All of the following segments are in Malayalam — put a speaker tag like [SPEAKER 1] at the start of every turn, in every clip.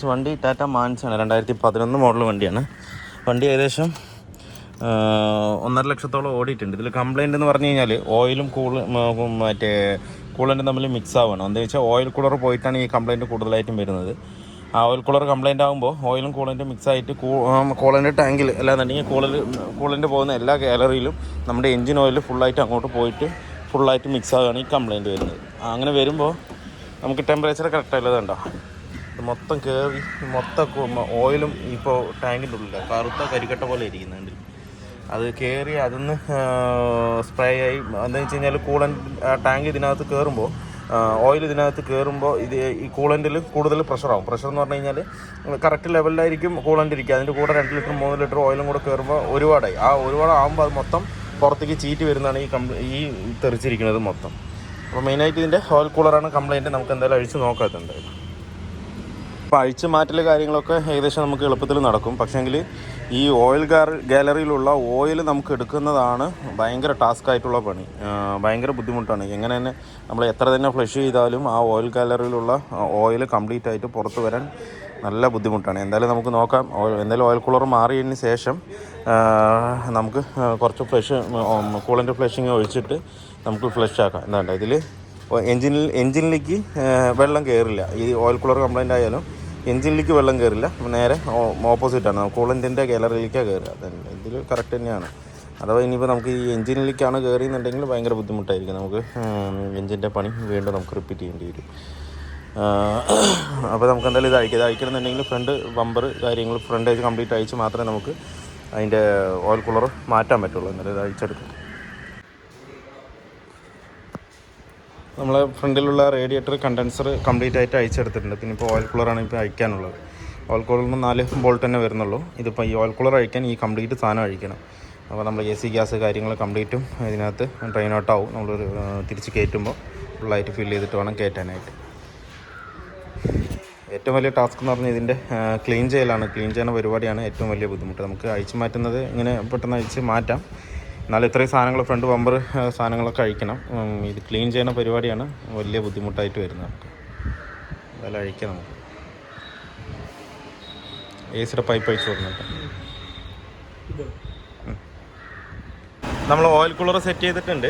[SPEAKER 1] വണ്ടി ടാറ്റ മാൻസാണ്, 2011 മോഡൽ വണ്ടിയാണ്. വണ്ടി ഏകദേശം 1.5 ലക്ഷത്തോളം ഓടിയിട്ടുണ്ട്. ഇതിൽ കംപ്ലയിൻ്റ് എന്ന് പറഞ്ഞു കഴിഞ്ഞാൽ ഓയിലും മറ്റേ കൂളൻ്റും തമ്മിൽ മിക്സ് ആവുകയാണ്. എന്താ വെച്ചാൽ ഓയിൽ കൂളർ പോയിട്ടാണ് ഈ കംപ്ലയിൻറ്റ് കൂടുതലായിട്ടും വരുന്നത്. ആ ഓയിൽ കൂളർ കംപ്ലയിൻ്റ് ആകുമ്പോൾ ഓയിലും കൂളൻ്റും മിക്സ് ആയിട്ട് കൂളൻ്റ് ടാങ്കിൽ അല്ലാന്നുണ്ടെങ്കിൽ കൂളൻ്റ് പോകുന്ന എല്ലാ ഗാലറിയിലും നമ്മുടെ എൻജിൻ ഓയിൽ ഫുള്ളായിട്ട് അങ്ങോട്ട് പോയിട്ട് ഫുള്ളായിട്ട് മിക്സ് ആവുകയാണ് ഈ കംപ്ലയിൻറ്റ് വരുന്നത്. അങ്ങനെ വരുമ്പോൾ നമുക്ക് ടെമ്പറേച്ചർ കറക്റ്റായില്ലതുണ്ടോ, മൊത്തം കയറി മൊത്തം ഓയിലും ഇപ്പോൾ ടാങ്കിൻ്റെ ഉള്ളിൽ കറുത്ത കരിക്കട്ട പോലെ ഇരിക്കുന്നുണ്ട്. അത് കയറി അതിന്ന് സ്പ്രേ ആയി. എന്താണെന്ന് വെച്ച് കഴിഞ്ഞാൽ ടാങ്ക് ഇതിനകത്ത് കയറുമ്പോൾ ഓയിൽ ഇതിനകത്ത് കയറുമ്പോൾ ഈ കൂളൻറ്റിൽ കൂടുതൽ പ്രഷറാവും. പ്രഷർ എന്ന് പറഞ്ഞു കഴിഞ്ഞാൽ കറക്റ്റ് ലെവലിലായിരിക്കും കൂളൻ്റ് ഇരിക്കുക. അതിൻ്റെ കൂടെ 2 ലിറ്റർ 3 ലിറ്റർ ഓയിലും കൂടെ കയറുമ്പോൾ ഒരുപാടായി. ആ ഒരുപാടാകുമ്പോൾ അത് മൊത്തം പുറത്തേക്ക് ചീറ്റ് വരുന്നതാണ് ഈ തെറിച്ചിരിക്കുന്നത് മൊത്തം. അപ്പോൾ മെയിനായിട്ട് ഇതിൻ്റെ ഓയിൽ കൂളറാണ് കംപ്ലയിൻറ്റ്. നമുക്ക് എന്തായാലും അഴിച്ച് നോക്കാത്തുണ്ട്. അപ്പോൾ അഴിച്ച് മാറ്റൽ കാര്യങ്ങളൊക്കെ ഏകദേശം നമുക്ക് എളുപ്പത്തിൽ നടക്കും. പക്ഷേങ്കിൽ ഈ ഓയിൽ ഗാലറിയിലുള്ള ഓയിൽ നമുക്ക് എടുക്കുന്നതാണ് ഭയങ്കര ടാസ്ക് ആയിട്ടുള്ള പണി, ഭയങ്കര ബുദ്ധിമുട്ടാണ്. എങ്ങനെ തന്നെ നമ്മൾ എത്ര തന്നെ ഫ്ലഷ് ചെയ്താലും ആ ഓയിൽ ഗാലറിയിലുള്ള ഓയിൽ കംപ്ലീറ്റ് ആയിട്ട് പുറത്ത് വരാൻ നല്ല ബുദ്ധിമുട്ടാണ്. എന്തായാലും നമുക്ക് നോക്കാം. എന്തായാലും ഓയിൽ കൂളർ മാറിയതിന് ശേഷം നമുക്ക് കുറച്ച് കൂളൻ്റ് ഫ്ലഷിങ് ഒഴിച്ചിട്ട് നമുക്ക് ഫ്ലഷ് ആക്കാം. എന്താ ഇതിൽ എൻജിനിലേക്ക് വെള്ളം കയറില്ല. ഈ ഓയിൽ കൂളർ കംപ്ലയിൻ്റ് ആയാലും എൻജിനിലേക്ക് വെള്ളം കയറില്ല, നേരെ ഓപ്പോസിറ്റാണ്, കൂളൻറ്റിൻ്റെ ഗാലറിയിലേക്കാണ് കയറുക. ഇതിൽ കറക്റ്റ് തന്നെയാണ്. അഥവാ ഇനിയിപ്പോൾ നമുക്ക് ഈ എൻജിനിലേക്കാണ് കയറിയെന്നുണ്ടെങ്കിൽ ഭയങ്കര ബുദ്ധിമുട്ടായിരിക്കും. നമുക്ക് എൻജിൻ്റെ പണി വീണ്ടും നമുക്ക് റിപ്പീറ്റ് ചെയ്യേണ്ടി വരും. അപ്പോൾ നമുക്ക് എന്തായാലും ഇത് അഴിക്കണമെന്നുണ്ടെങ്കിൽ ഫ്രണ്ട് ബമ്പർ കാര്യങ്ങൾ ഫ്രണ്ടേജ് കംപ്ലീറ്റ് അഴിച്ച് മാത്രമേ നമുക്ക് അതിൻ്റെ ഓയിൽ കൂളർ മാറ്റാൻ പറ്റുള്ളൂ. എന്നാലും ഇത് അഴിച്ചെടുക്കും. നമ്മളെ ഫ്രണ്ടിലുള്ള റേഡിയേറ്റർ കണ്ടൻസർ കംപ്ലീറ്റ് ആയിട്ട് അഴിച്ചെടുത്തിട്ടുണ്ട്. പിന്നെ ഇപ്പോൾ ഓയിൽ കൂളറാണ് ഇപ്പോൾ അഴിക്കാനുള്ളത്. ഓയിൽ കൂളറിന് 4 ബോൾട്ട് തന്നെ വരുന്നുള്ളൂ. ഇതിപ്പോൾ ഈ ഓയിൽ കൂളർ അഴിക്കാൻ ഈ കംപ്ലീറ്റ് സാധനം അഴിക്കണം. അപ്പോൾ നമ്മൾ AC ഗ്യാസ് കാര്യങ്ങൾ കംപ്ലീറ്റും ഇതിനകത്ത് ഡ്രെയിൻ ഔട്ടാവും. നമ്മൾ തിരിച്ച് കയറ്റുമ്പോൾ ഫുള്ളായിട്ട് ഫില്ല് ചെയ്തിട്ട് വേണം കയറ്റാനായിട്ട്. ഏറ്റവും വലിയ ടാസ്ക് എന്ന് പറഞ്ഞാൽ ഇതിൻ്റെ ക്ലീൻ ചെയ്യലാണ്. ക്ലീൻ ചെയ്യുന്ന പരിപാടിയാണ് ഏറ്റവും വലിയ ബുദ്ധിമുട്ട്. നമുക്ക് അഴിച്ച് മാറ്റുന്നത് ഇങ്ങനെ പെട്ടെന്ന് അഴിച്ച് മാറ്റാം. എന്നാലും ഇത്രയും സാധനങ്ങൾ ഫ്രണ്ട് ബമ്പർ സാധനങ്ങളൊക്കെ അഴിക്കണം. ഇത് ക്ലീൻ ചെയ്യുന്ന പരിപാടിയാണ് വലിയ ബുദ്ധിമുട്ടായിട്ട് വരുന്നത്. നമുക്ക് അതെല്ലാം അഴിക്കാം. നമുക്ക് AC പൈപ്പ് അഴിച്ച് കൊടുക്കുന്നുണ്ട്. നമ്മൾ ഓയിൽ കൂളർ സെറ്റ് ചെയ്തിട്ടുണ്ട്.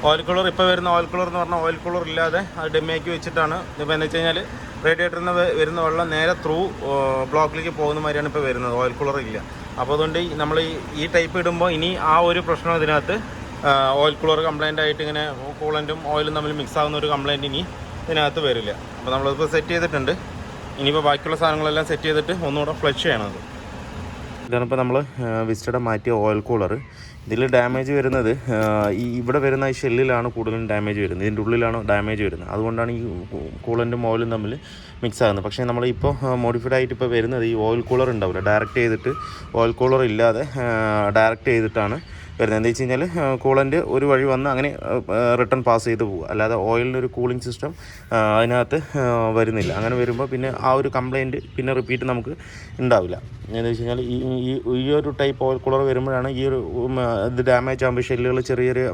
[SPEAKER 1] ഓയിൽ കൂളർ ഇപ്പോൾ വരുന്ന ഓയിൽ കൂളർ എന്ന് പറഞ്ഞാൽ ഓയിൽ കൂളർ ഇല്ലാതെ അത് ഡെമ്മിയാക്കി വെച്ചിട്ടാണ്. ഇപ്പോൾ എന്ന് വെച്ച് കഴിഞ്ഞാൽ റേഡിയേറ്ററിൽ നിന്ന് വരുന്ന വെള്ളം നേരെ ത്രൂ ബ്ലോക്കിലേക്ക് പോകുന്ന മാതിരിയാണ് ഇപ്പോൾ വരുന്നത്. ഓയിൽ കൂളർ ഇല്ല. അപ്പോൾ അതുകൊണ്ട് നമ്മൾ ഈ ടൈപ്പ് ഇടുമ്പോൾ ഇനി ആ ഒരു പ്രശ്നം ഇതിനകത്ത് ഓയിൽ കൂളർ കംപ്ലയിൻ്റ് ആയിട്ട് ഇങ്ങനെ കൂളൻറ്റും ഓയിലും തമ്മിൽ മിക്സ് ആകുന്ന ഒരു കംപ്ലയിൻറ്റ് ഇനി ഇതിനകത്ത് വരില്ല. അപ്പോൾ നമ്മളിപ്പോൾ സെറ്റ് ചെയ്തിട്ടുണ്ട്. ഇനിയിപ്പോൾ ബാക്കിയുള്ള സാധനങ്ങളെല്ലാം സെറ്റ് ചെയ്തിട്ട് ഒന്നുകൂടെ ഫ്ലഷ് ചെയ്യണത്. ഇതാണിപ്പോൾ നമ്മൾ വിസ്റ്റയുടെ മാറ്റിയ ഓയിൽ കൂളർ. ഇതിൽ ഡാമേജ് വരുന്നത് ഇവിടെ വരുന്ന ഈ ഷെല്ലിലാണ് കൂടുതലും ഡാമേജ് വരുന്നത്. ഇതിൻ്റെ ഉള്ളിലാണ് ഡാമേജ് വരുന്നത്. അതുകൊണ്ടാണ് ഈ കൂളൻറ്റും ഓയിലും തമ്മിൽ മിക്സ് ആകുന്നത്. പക്ഷേ നമ്മളിപ്പോൾ മോഡിഫൈഡ് ആയിട്ട് ഇപ്പോൾ വരുന്നത് ഈ ഓയിൽ കൂളർ ഉണ്ടാവില്ല, ഡയറക്റ്റ് ചെയ്തിട്ട് ഓയിൽ കൂളർ ഇല്ലാതെ ഡയറക്റ്റ് ചെയ്തിട്ടാണ് വരുന്നത്. എന്താ വെച്ച് കഴിഞ്ഞാൽ കൂളൻ്റ് ഒരു വഴി വന്ന് അങ്ങനെ റിട്ടേൺ പാസ് ചെയ്ത് പോകുക, അല്ലാതെ ഓയിലിനൊരു കൂളിംഗ് സിസ്റ്റം അതിനകത്ത് വരുന്നില്ല. അങ്ങനെ വരുമ്പോൾ പിന്നെ ആ ഒരു കംപ്ലയിൻറ്റ് പിന്നെ റിപ്പീറ്റ് നമുക്ക് ഉണ്ടാവില്ല. എന്താണെന്ന് വെച്ച് കഴിഞ്ഞാൽ ഈ ഒരു ടൈപ്പ് ഓയിൽ കൂളർ വരുമ്പോഴാണ് ഈ ഒരു ഇത് ഡാമേജ് ആകുമ്പോൾ ഷെല്ലുകൾ ചെറിയ ചെറിയ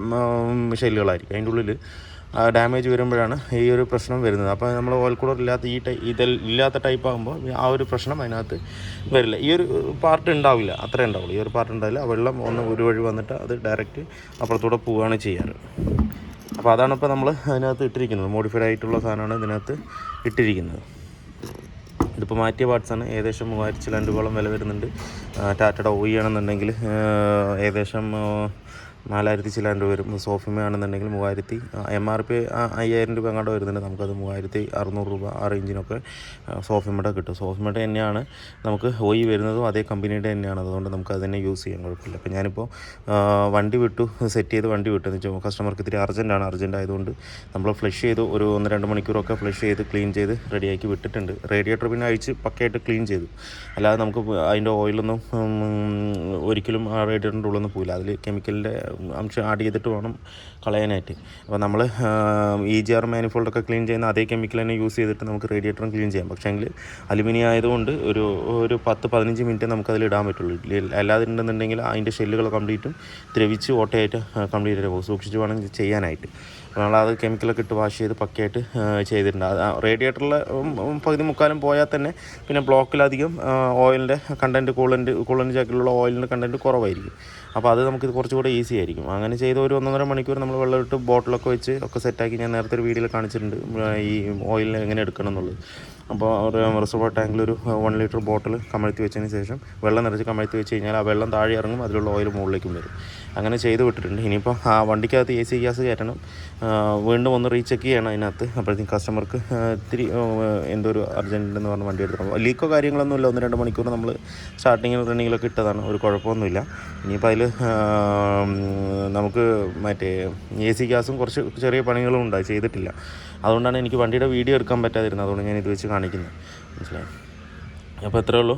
[SPEAKER 1] ഷെല്ലുകളായിരിക്കും. അതിൻ്റെ ഉള്ളിൽ ഡാമേജ് വരുമ്പോഴാണ് ഈ ഒരു പ്രശ്നം വരുന്നത്. അപ്പോൾ നമ്മൾ ഓയിൽ കൂളർ ഇല്ലാത്ത ഇല്ലാത്ത ടൈപ്പ് ആകുമ്പോൾ ആ ഒരു പ്രശ്നം അതിനകത്ത് വരില്ല. ഈ ഒരു പാർട്ട് ഉണ്ടാവില്ല, അത്രേ ഉണ്ടാവുള്ളൂ. ഈ ഒരു പാർട്ട് ഉണ്ടാവില്ല. വെള്ളം ഒരു വഴി വന്നിട്ട് അത് ഡയറക്റ്റ് അപ്പുറത്തൂടെ പോവുകയാണ് ചെയ്യാറ്. അപ്പോൾ അതാണ് ഇപ്പോൾ നമ്മൾ അതിനകത്ത് ഇട്ടിരിക്കുന്നത്. മോഡിഫൈഡ് ആയിട്ടുള്ള സാധനമാണ് ഇതിനകത്ത് ഇട്ടിരിക്കുന്നത്. ഇതിപ്പോൾ മാറ്റിയ പാർട്സാണ്. ഏകദേശം 3000 ചില്ലാൻ രൂപയോളം വില വരുന്നുണ്ട്. ടാറ്റയുടെ OE ആണെന്നുണ്ടെങ്കിൽ ഏകദേശം 4000 ചില്ലാൻ രൂപ വരും. സോഫിമ ആണെന്നുണ്ടെങ്കിൽ 3000, MRP 5000 രൂപ അങ്ങോട്ട് വരുന്നുണ്ട്. നമുക്കത് 3600 രൂപ ആ റേഞ്ചിനൊക്കെ സോഫിമയുടെ കിട്ടും. സോഫിമയുടെ തന്നെയാണ് നമുക്ക് OE വരുന്നതും അതേ കമ്പനിയുടെ തന്നെയാണ്. അതുകൊണ്ട് നമുക്ക് അത് തന്നെ യൂസ് ചെയ്യാൻ കുഴപ്പമില്ല. അപ്പോൾ ഞാനിപ്പോൾ വണ്ടി വിട്ടു, സെറ്റ് ചെയ്ത് വണ്ടി വിട്ടു. എന്ന് വെച്ചാൽ കസ്റ്റമർക്ക് ഇത്തിരി അർജൻറ്റ് ആയതുകൊണ്ട് നമ്മൾ ഫ്ലഷ് ചെയ്തു. ഒരു 1-2 മണിക്കൂറൊക്കെ ഫ്ലഷ് ചെയ്ത് ക്ലീൻ ചെയ്ത് റെഡിയാക്കി വിട്ടിട്ടുണ്ട്. റേഡിയേറ്റർ പിന്നെ അഴിച്ച് പക്കയായിട്ട് ക്ലീൻ ചെയ്തു. അല്ലാതെ നമുക്ക് അതിൻ്റെ ഓയിലൊന്നും ഒരിക്കലും ആ റേഡിയേറ്ററിൻ്റെ ഉള്ളൊന്നും പോയില്ല. അതിൽ കെമിക്കലിൻ്റെ അംശം ആഡ് ചെയ്തിട്ട് വേണം കളയാനായിട്ട്. അപ്പോൾ നമ്മൾ EGR മാനിഫോൾഡൊക്കെ ക്ലീൻ ചെയ്യുന്ന അതേ കെമിക്കൽ തന്നെ യൂസ് ചെയ്തിട്ട് നമുക്ക് റേഡിയേറ്ററും ക്ലീൻ ചെയ്യാം. പക്ഷേങ്കിൽ അലുമിനിയം ആയതുകൊണ്ട് ഒരു 10-15 മിനിറ്റ് നമുക്കതിൽ ഇടാൻ പറ്റുള്ളൂ. അല്ലാതെ ഉണ്ടെന്നുണ്ടെങ്കിൽ അതിൻ്റെ ഷെല്ലുകൾ കംപ്ലീറ്റും ദ്രവിച്ച് ഓട്ടയായിട്ട് കംപ്ലീറ്റ് ആയിട്ട് പോകും. സൂക്ഷിച്ച് വേണം ചെയ്യാനായിട്ട്. നമ്മളത് കെമിക്കലൊക്കെ ഇട്ട് വാഷ് ചെയ്ത് പക്കയായിട്ട് ചെയ്തിട്ടുണ്ട്. അത് റേഡിയേറ്ററിൽ പകുതി മുക്കാലും പോയാൽ തന്നെ പിന്നെ ബ്ലോക്കിലധികം ഓയിലിൻ്റെ കണ്ടൻറ്റ് കൂളൻ്റ് ജാക്കിലുള്ള ഓയിലിൻ്റെ കണ്ടൻറ്റ് കുറവായിരിക്കും. അപ്പോൾ അത് നമുക്ക് കുറച്ചുകൂടെ ഈസി ആയിരിക്കും. അങ്ങനെ ചെയ്ത് ഒരു 1.5 മണിക്കൂർ നമ്മൾ വെള്ളമിട്ട് ബോട്ടിലൊക്കെ വെച്ച് ഒക്കെ സെറ്റാക്കി ഞാൻ നേരത്തെ ഒരു വീഡിയോയിൽ കാണിച്ചിട്ടുണ്ട് ഈ ഓയിലിനെ എങ്ങനെ എടുക്കണം എന്നുള്ളത്. അപ്പോൾ റിസർവോയർ ടാങ്കിൽ ഒരു 1 ലിറ്റർ ബോട്ടിൽ കമഴ്ത്തി വെച്ചതിന് ശേഷം വെള്ളം നിറച്ച് കമഴ്ത്തി വെച്ച് കഴിഞ്ഞാൽ ആ വെള്ളം താഴെ ഇറങ്ങും, അതിലുള്ള ഓയിൽ മുകളിലേക്കും വരും. അങ്ങനെ ചെയ്ത് വിട്ടിട്ടുണ്ട്. ഇനിയിപ്പോൾ ആ വണ്ടിക്കകത്ത് AC ഗ്യാസ് കയറ്റണം, വീണ്ടും ഒന്ന് റീചെക്ക് ചെയ്യണം അതിനകത്ത്. അപ്പോഴത്തേക്കും കസ്റ്റമർക്ക് ഇത്തിരി എന്തോ ഒരു അർജൻറ്റ് എന്ന് പറഞ്ഞ വണ്ടി എടുക്കണം. ലീക്കോ കാര്യങ്ങളൊന്നുമില്ല, 1-2 മണിക്കൂർ നമ്മൾ സ്റ്റാർട്ടിങ്ങിൽ റണ്ണിങ്ങിലൊക്കെ ഇട്ടതാണ്, ഒരു കുഴപ്പമൊന്നുമില്ല. ഇനിയിപ്പോൾ അതിൽ നമുക്ക് മറ്റേ AC ഗ്യാസും കുറച്ച് ചെറിയ പണികളും ഉണ്ടായി, ചെയ്തിട്ടില്ല. അതുകൊണ്ടാണ് എനിക്ക് വണ്ടിയുടെ വീഡിയോ എടുക്കാൻ പറ്റാതിരുന്നത്. അതുകൊണ്ട് ഞാൻ ഇത് വെച്ച് കാണിക്കുന്നത്, മനസ്സിലായി. അപ്പോൾ ഇത്രയേ ഉള്ളൂ.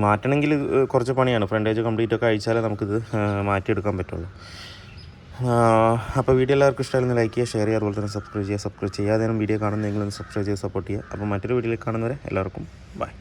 [SPEAKER 1] മാറ്റണമെങ്കിൽ കുറച്ച് പണിയാണ്. ഫ്രണ്ടേജ് കംപ്ലീറ്റ് ഒക്കെ അഴിച്ചാലേ നമുക്കിത് മാറ്റിയെടുക്കാൻ പറ്റുള്ളൂ. അപ്പോൾ വീഡിയോ എല്ലാവർക്കും ഇഷ്ടമായിരുന്നു ലൈക്ക് ചെയ്യുക, ഷെയർ ചെയ്യുക, അതുപോലെ തന്നെ സബ്സ്ക്രൈബ് ചെയ്യാതെ വീഡിയോ കാണുന്നെങ്കിൽ ഒന്ന് സബ്സ്ക്രൈബ് ചെയ്ത് സപ്പോർട്ട് ചെയ്യുക. അപ്പോൾ മറ്റൊരു വീഡിയോയിൽ കാണുന്നവരെ എല്ലാവർക്കും ബൈ.